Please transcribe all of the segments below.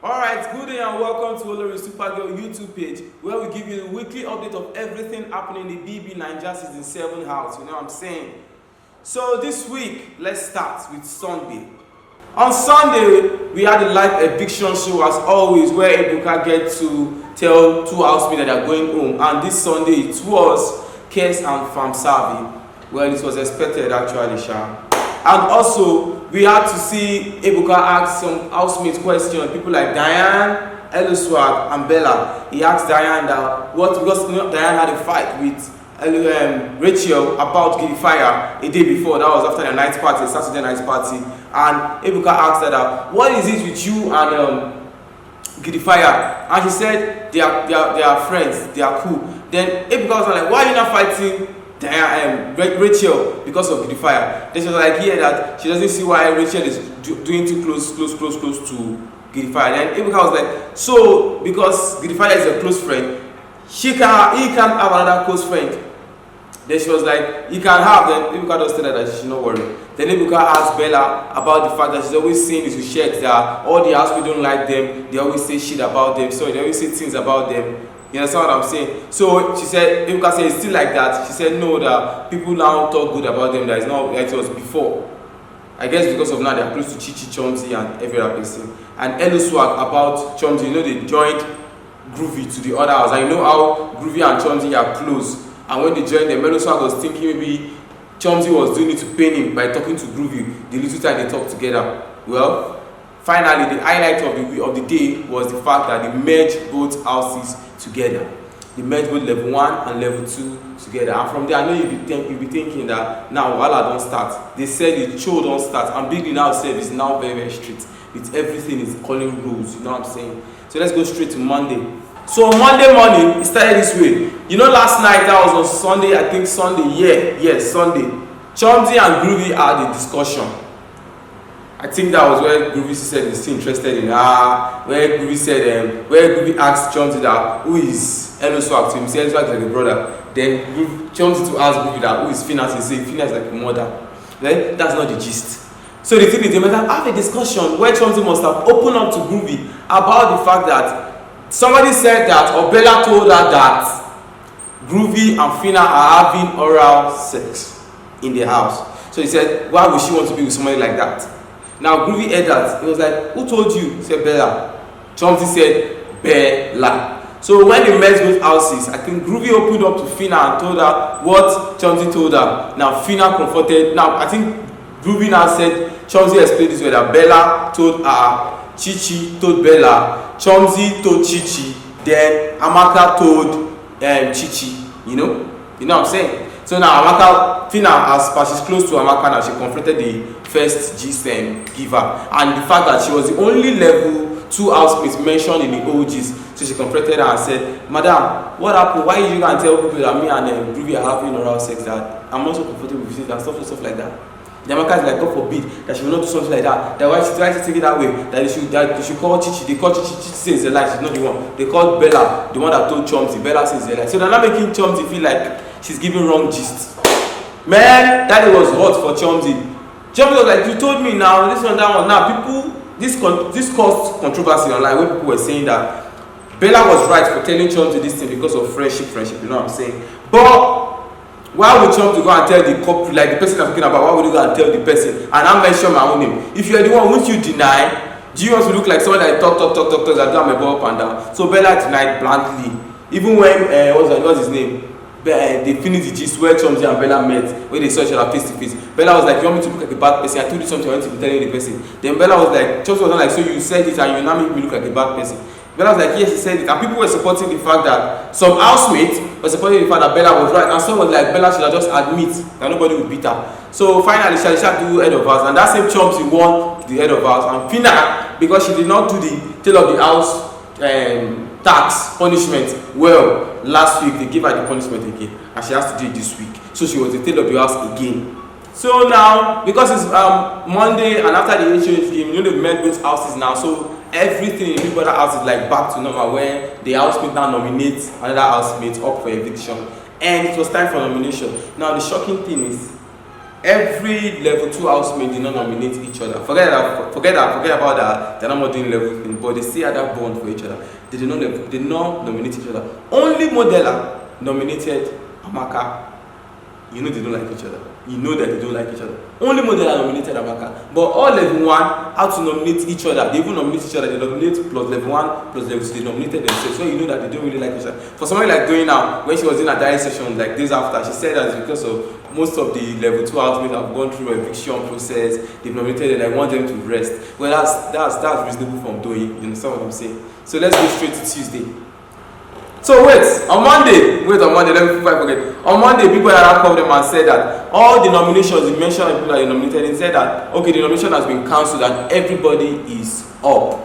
Alright, good day and welcome to Olori Supergirl YouTube page, where we give you the weekly update of everything happening in the Bbnaija season 7 house, you know what I'm saying? So this week, let's start with Sunday. On Sunday, we had a live eviction show as always, where Amaka gets to tell two housemates that they are going home, and this Sunday it was Kes and Famsavi. Well, this was expected actually, Sha. And also, we had to see Ebuka ask some housemates questions, people like Diane, Eluswag, and Bella. He asked Diane that because Diane had a fight with Rachel about Giddy Fire a day before. That was after the night party, Saturday night party. And Ebuka asked her that, what is it with you and Giddy Fire? And she said they are friends, they are cool. Then Ebuka was like, why are you not fighting Rachel because of Giddy Fire? Then she was like, yeah, that she doesn't see why Rachel is doing too close to Giddy Fire. Then Ebuka was like, so because Giddy Fire is a close friend, he can't have another close friend. Then she was like, he can have. Then Ebuka just tell her that she should not worry. Then Ebuka asked Bella about the fact that she's always saying this to Sheikh that all the housemates don't like them, they always say shit about them, so they always say things about them. You understand what I'm saying? So she said, Ebuka said it's still like that. She said no, that people now talk good about them, that it's not like it was before. I guess because of now they're close to Chichi, Chomzy, and every other person. And Eluswag about Chomzy, you know, they joined Groovy to the other house. And you know how Groovy and Chomzy are close. And when they joined them, Eluswag was thinking maybe Chomzy was doing it to pain him by talking to Groovy the little time they talked together. Well, finally, the highlight of the day was the fact that they merged both houses together. They merged both level 1 and level 2 together. And from there, I know you'll be thinking that now Wala don't start. They said the show don't start. And Big now said it's now very, very strict. It's everything is calling rules, you know what I'm saying? So let's go straight to Monday. So on Monday morning, it started this way. You know, last night, that was on Sunday, I think Sunday, yes, Sunday. Chomzy and Groovy had a discussion. I think that was where Groovy said he's still interested in her. Where Groovy said, where Groovy asked Chomzy that who is Eluswag to him. He said Eluswag is like a brother. Then Chomzy to ask Groovy that who is Phyna. He said Phyna is like a mother. Then that's not the gist. So the thing is, they must have a discussion where Chomzy must have opened up to Groovy about the fact that somebody said that, or Bella told her that Groovy and Phyna are having oral sex in their house. So he said, why would she want to be with somebody like that? Now Groovy heard that. He was like, who told you? He said, Bella. Chomzy said, Bella. So when they met both houses, I think Groovy opened up to Phyna and told her what Chomzy told her. Now Phyna confronted. Now I think Groovy now said, Chomzy explained this way that Bella told her, Chichi told Bella, Chomzy told Chichi, then Amaka told Chichi. You know what I'm saying? So now Amaka, Phyna, as she's close to Amaka now, she confronted the first GSM giver, and the fact that she was the only level 2 housemates mentioned in the OGs. So she confronted her and said, Madam, what happened? Why did you go and tell people that me and Groovy are having oral sex? That I'm also comfortable with it and stuff like that. The Amaka is like, God forbid that she will not do something like that. That why she tries to take it that way. That they should call Chichi. They call Chichi. Chichi says it's a lie. She's not the one. They called Bella, the one that told Chomzy. Bella says it's a lie. So they're not making Chomzy feel like she's giving wrong gist. Man, that was hot for Chomzy. Chomzy was like, you told me now, this one, that one. Now, people, this caused controversy online where people were saying that Bella was right for telling Chomzy this thing because of friendship, you know what I'm saying? But why would Chomzy go and tell the couple, like the person I'm talking about, why would you go and tell the person? And I mention my own name. If you're the one, won't you deny? Do you want to look like someone that talk, that do my ball up and down? So Bella denied bluntly. Even when, what's his name? They finished the gist where Chomzy and Bella met, where they saw each other face to face. Bella was like, you want me to look like a bad person? I told you something, I want to be telling the person. Then Bella was like, Chomzy was not like, so you said it and you now make me look like a bad person. Bella was like, yes, he said it. And people were supporting the fact that some housemates were supporting the fact that Bella was right. And some was like, Bella should have just admit that nobody would beat her. So finally, she had to do head of house. And that same Chomzy won the head of house. And Phyna, because she did not do the tail of the house tax punishment well last week, they gave her the punishment again. And she has to do it this week. So she was the tail of the house again. So now, because it's Monday and after the HOH game, you know they've met both houses now. So everything in every other house is like back to normal, where the housemate now nominates another housemate up for eviction. And it was time for nomination. Now the shocking thing is, every level 2 housemate did not nominate each other. Forget about that. They're not doing level thing, but they still had that bond for each other. They did not nominate each other. Only Modella nominated Amaka. You know they don't like each other. You know that they don't like each other. Only Modella nominated Amaka. But all level 1 had to nominate each other. They even nominate each other. They nominate plus level 1 plus level 2. They nominated themselves. So you know that they don't really like each other. For somebody like going now, when she was in a diary session like days after, she said that it's because of most of the level 2 housemates have gone through eviction process. They've nominated and I want them to rest. Well, that's reasonable from doing. You understand what I'm saying? So let's go straight to Tuesday. So on Monday, let me forget. On Monday, people that called them and said that all the nominations, you mentioned people that you nominated, and said that okay, the nomination has been cancelled and everybody is up.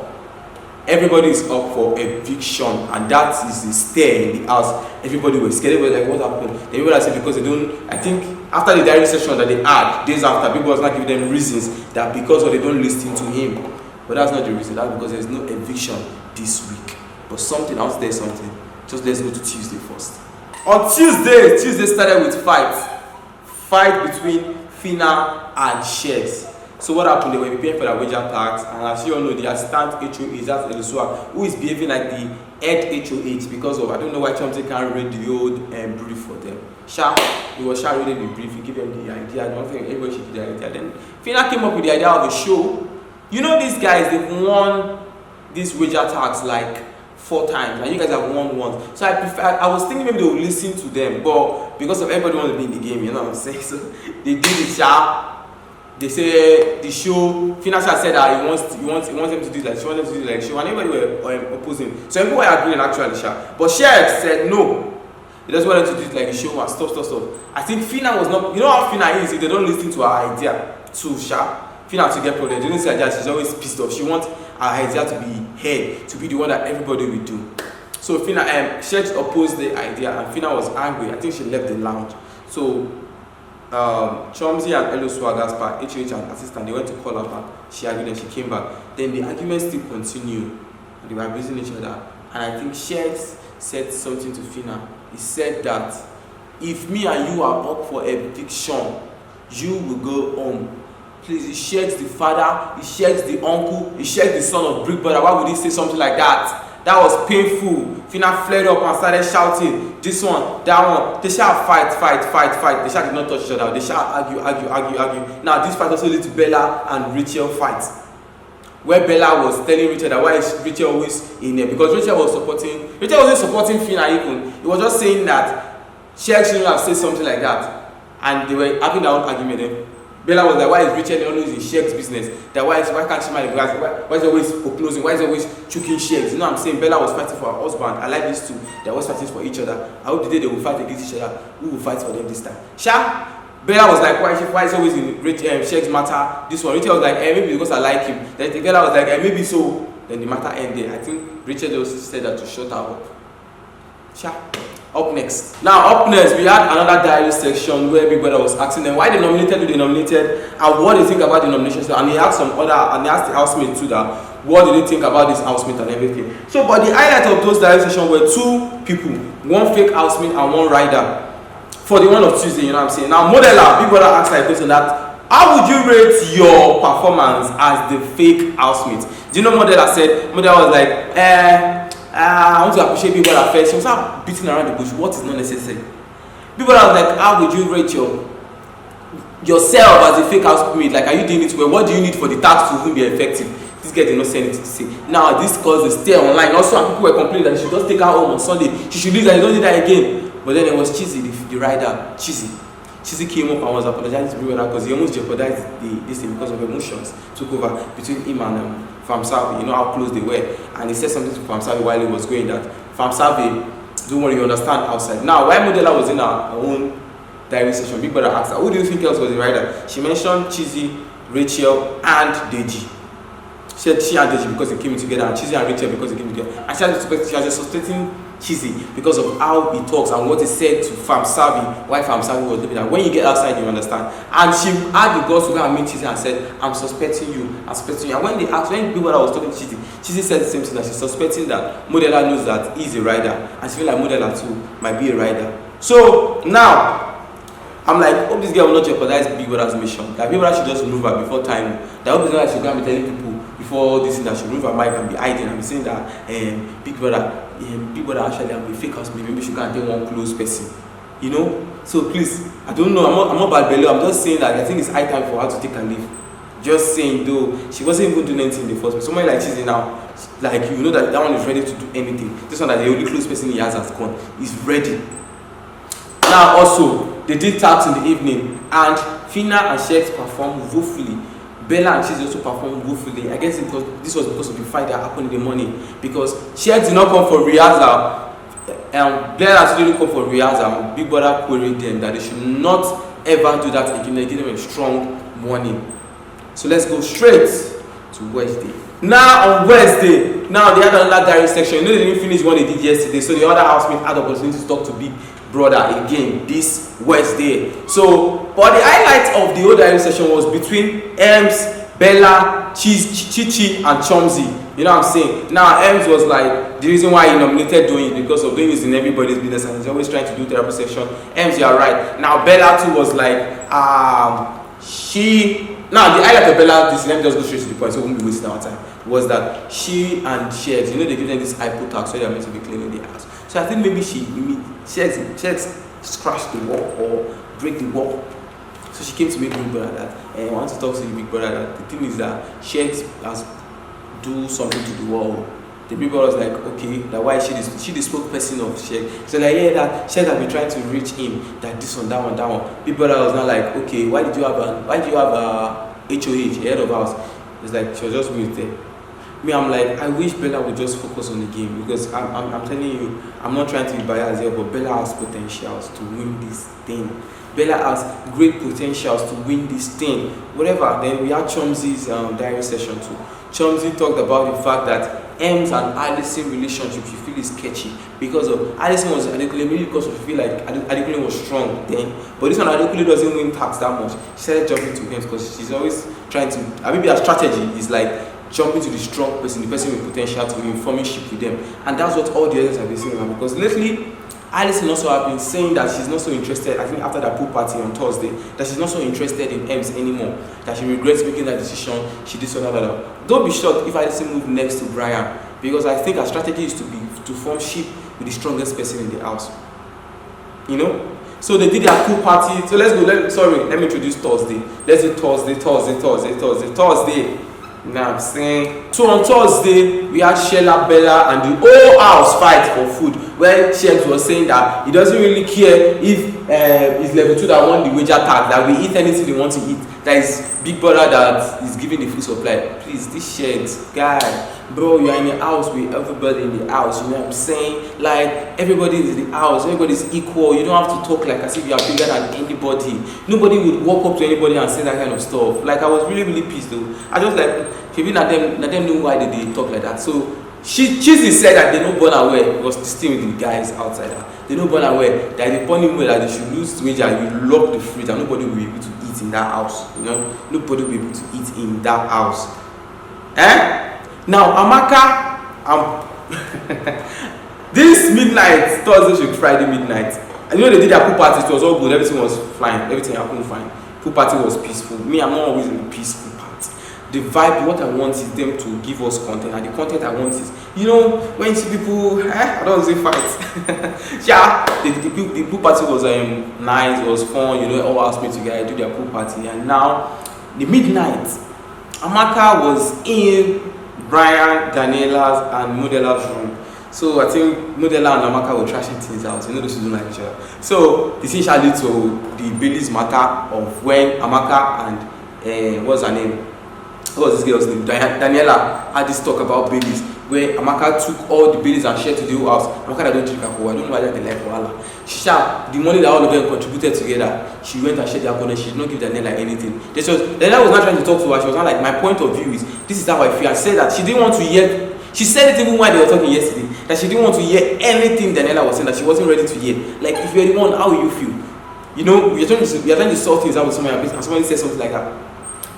Everybody is up for eviction, and that is the stare in the house. Everybody was scared. Everybody was like, what happened? Then people said because they don't. I think after the diary session that they had days after, people was not giving them reasons that because they don't listen to him. But that's not the reason. That's because there's no eviction this week. But something else, there's something. Just let's go to Tuesday first. On Tuesday started with fight between Phyna and Shares. So what happened? They were preparing for their wager tax, and as you all know, the assistant HOH, that's Elisua, who is behaving like the head HOH because of I don't know why Chomzy can't read the old brief for them. It was reading the brief, he gave them the idea. I don't think everybody should do the idea. Then Phyna came up with the idea of a show. You know these guys, they've won this wager tax like 4 times, and you guys have won once. So I was thinking maybe they would listen to them, but because of everybody wants to be in the game, you know what I'm saying? So they did it. They say the show. Phyna said that he wants them to do that. She wants them to do like show, and everybody were opposing. So everybody were agreeing actually, but Shares said no. He just wanted to do it like a show and stuff. I think Phyna was not. You know how Phyna is. If they don't listen to her idea, Phyna to get problems. They don't say that she's always pissed off. She wants her idea to be heard, to be the one that everybody will do. So Phyna, Shares opposed the idea, and Phyna was angry. I think she left the lounge. So Chomzy and Elisua Gaspar, HOH and assistant, they went to call her back. She agreed and she came back. Then the argument still continued. They were abusing each other. And I think Shares said something to Phyna. He said that if me and you are up for eviction, you will go home. Please, he shakes the father, he shakes the uncle, he shakes the son of Brick Brother. Why would he say something like that? That was painful. Phyna flared up and started shouting, this one, that one. They shall fight. They shall did not touch each other. They shall argue. Now this fight also led to Bella and Rachel fight, where Bella was telling Rachel that why is Rachel always in there, because Rachel wasn't supporting Phyna even. He was just saying that Shares shouldn't have said something like that, and they were having their own argument then. Bella was like, why is Rachel always in Shares' business? That why can't she marry? Why is he always opposing? Why is he always choking Shares? You know what I'm saying? Bella was fighting for her husband. I like these two. They're always fighting for each other. I hope the day they will fight against each other, who will fight for them this time? Bella was like, why is he always in Shares' matter? This one. Rachel was like, maybe because I like him. Then Bella was like, maybe so. Then the matter ended. I think Rachel just said that to shut her up. Up next, we had another diary section where everybody was asking them why they nominated who they nominated and what they think about the nominations. And he asked the housemates too that what did they think about this housemate and everything. So, but the highlight of those diary sessions were 2 people, one fake housemate and one rider. For the one of Tuesday, you know what I'm saying. Now, Modella, Big Brother asked like this and that. How would you rate your performance as the fake housemate? Do you know Modella said? Modella was like, I want to appreciate people at first. She was not beating around the bush. What is not necessary? People are like, how would you rate yourself as a fake housemate? Like, are you doing it well? What do you need for the tax to even be effective? This girl did not say anything to say. Now, this caused a stare online. Also, people were complaining that they should just take her home on Sunday. She should leave that they don't need that again. But then it was Chizzy, the rider. Chizzy came up and was apologizing to people because he almost jeopardized this thing because of emotions took over between him and Famsavi. You know how close they were, and he said something to Famsavi while he was going that Famsavi, don't worry, you understand outside. Now, while Modella was in her own diary session, Big Brother asked her, who do you think else was the rider? She mentioned Chizzy, Rachel, and Deji. She said she and Deji because they came together, and Chizzy and Rachel because they came together. And she was suspecting Chizzy because of how he talks and what he said to Famsavi, why Famsavi was living there. When you get outside, you understand. And she had the guts to go and meet Chizzy and said, I'm suspecting you. And when they asked, when people that was talking to Chizzy said the same thing, that she's suspecting that Modella knows that he's a rider, and she feels like Modella too might be a rider. So now, I'm like, hope this girl will not jeopardize Big Brother's mission. That Big Brother should just remove her before time. That hope this should go and be telling people before this thing that she remove her mic and be hiding and be saying that Big Brother actually I'm a fake housemate. Maybe she can't tell one close person. You know? So please, I don't know. I'm not bad belly. I'm just saying that I think it's high time for her to take a leave. Just saying though, she wasn't even doing anything in the first place. Somebody like Chomzy now, like you know that one is ready to do anything. This one that the only close person he has gone is ready. Now also, they did taps in the evening and Phyna and Shex performed woefully. Bella and Chomzy also performed woefully. I guess this was because of the fight that happened in the morning. Because Shex did not come for rehearsal. Bella actually didn't come for rehearsal. Big Brother queried them that they should not ever do that again. They give them a strong warning. So let's go straight to Wednesday. Now on Wednesday, now they had another diary section. You know they didn't finish what they did yesterday. So the other housemates had the opportunity to talk to Big Brother again this Wednesday. So, but the highlight of the whole diary session was between Ems, Bella, Chichi, and Chomzy. You know what I'm saying? Now Ems was like, the reason why he nominated doing it because of doing this in everybody's business and he's always trying to do therapy session. Ems, you are right. Now Bella too was like, now the highlight of Bella, let me just go straight to the point so we won't be wasting our time, was that she and Shex, you know they give them this hypo tax so they are meant to be cleaning the house. So I think maybe Shex scratched the wall or break the wall. So she came to me, Big Brother, that I want to talk to the Big Brother that the thing is that Shex has do something to the wall. The Big Brother was like, okay, that why she the spokesperson of Shex. So like, yeah, that Shex has been trying to reach him, that this one, that one. Big Brother was not like, okay, why did you have a HOH, head of house? It's like she was just with there. Me, I'm like, I wish Bella would just focus on the game because I'm telling you, I'm not trying to be biased here, but Bella has potentials to win this thing. Bella has great potentials to win this thing. Whatever. Then we had Chomzy's diary session too. Chomzy talked about the fact that Ems and Addison relationship she feel is sketchy because of Addison was adequately maybe because she feel like adequately was strong then, but this one adequately doesn't win tax that much. She started jumping to Ems because she's always trying to. Maybe her strategy is like jumping to the strong person, the person with potential to be in formation with them, and that's what all the others have been saying about because lately. Addison also have been saying that she's not so interested, I think after that pool party on Thursday, that she's not so interested in Ems anymore, that she regrets making that decision, she did so that. Don't be shocked if Addison moved next to Brian, because I think her strategy is to form ship with the strongest person in the house. You know? So they did their pool party, so let's go, let me introduce Thursday. Let's do Thursday. Now I'm saying, so on Thursday we had Shella, Bella and the whole house fight for food where Shex was saying that he doesn't really care if it's level 2 that won the wager tag, that we eat anything they want to eat, that is Big Brother that is giving the food supply. Please, this Shex guy, bro, you are in the house with everybody in the house, you know what I'm saying? Like everybody is in the house, everybody's equal, you don't have to talk like as if you are bigger than anybody. Nobody would walk up to anybody and say that kind of stuff. Like I was really pissed though. I just like maybe not them know why they talk like that. So Chomzy said that they don't born aware because still with the guys outside her. They don't born aware that the funny way that they should lose wager, you lock the fridge and nobody will be able to eat in that house. You know, nobody will be able to eat in that house. Now Amaka, this midnight, Thursday to Friday midnight, and you know they did their pool party, it was all good, everything was fine, everything happened fine. Pool party was peaceful. Me, I'm not always in a peaceful party. The vibe, what I want is them to give us content, and the content I want is, you know, when you see people, I don't say fight. Yeah, the pool party was nice, it was fun, you know, all asked me together, do their pool party, and now, the midnight, Amaka was in Brian, Daniela's, and Modela's room. So I think Modela and Amaka were trashing things out. You know they don't like each other. So this thing shall lead to the Bailey's matter of when Amaka and what's her name? What was this girl's name? Daniela had this talk about Bailey's where Amaka took all the Baileys and shared to the whole house. Amaka don't drink alcohol. I don't know why they like Wala. The money that all of them contributed together, she went and shared the alcohol and she did not give Daniela anything. Daniela was not trying to talk to her. She was not like, my point of view is, this is how I feel. I said that she didn't want to hear. She said it even while they were talking yesterday, that she didn't want to hear anything Daniela was saying, that she wasn't ready to hear. Like, if you're the one, how will you feel? You know, you're trying to sort things out with somebody and somebody says something like that.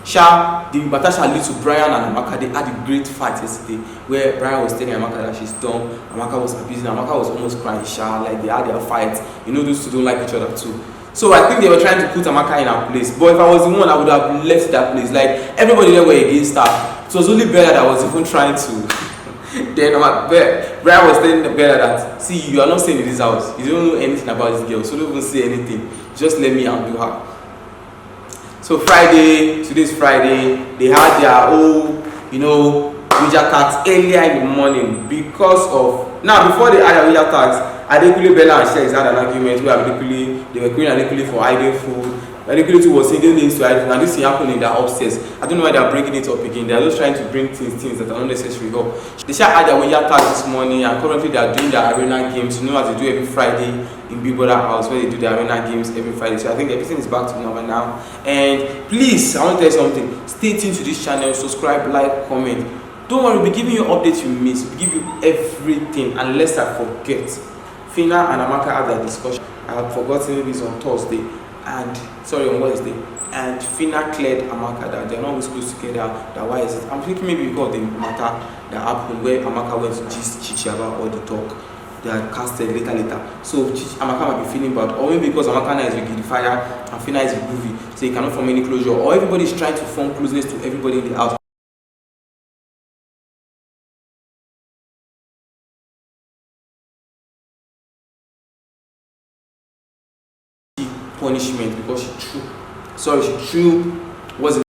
The matter shall lead to Brian and Amaka. They had a great fight yesterday where Brian was telling Amaka that she's dumb. Amaka was abusing. Amaka was almost crying. Like they had their fight. You know, those two don't like each other too. So I think they were trying to put Amaka in her place. But if I was the one, I would have left that place. Like, everybody there were against her. It was only Bella that was even trying to. Then Bella was telling Bella that, see, you are not staying in this house. You don't know anything about this girl, so don't even say anything. Just let me handle her. So Friday, today's Friday, they had their whole, Ouija tax earlier in the morning because of, now before they had their Ouija tax, Adekunle, Bella and Shex had an argument where they were queuing Adekunle for hiding food. Adekunle too was saying they need to hide food, and this thing happened in their upstairs. I don't know why they are bringing it up again. They are just trying to bring things that are not necessary up. They shall had their Ouija tax this morning, and currently they are doing their arena games, as they do every Friday in Big Brother house, where they do their arena games every Friday. So I think everything is back to normal now. And please, I want to tell you something. Stay tuned to this channel, subscribe, like, comment. Don't worry, we'll be giving you updates you miss. We'll give you everything, unless I forget. Phyna and Amaka had their discussion. I had forgotten maybe it's on Thursday, on Wednesday. And Phyna cleared Amaka that they're not always close together. That why is it? I'm thinking maybe because the matter that happened where Amaka went to gist Chichi about all the talk. They are casted later. So Amaka might be feeling bad, or maybe because Amaka now is with the fire and Phyna is with Groovy, so he cannot form any closure, or everybody is trying to form closeness to everybody in the house. Punishment because she threw, was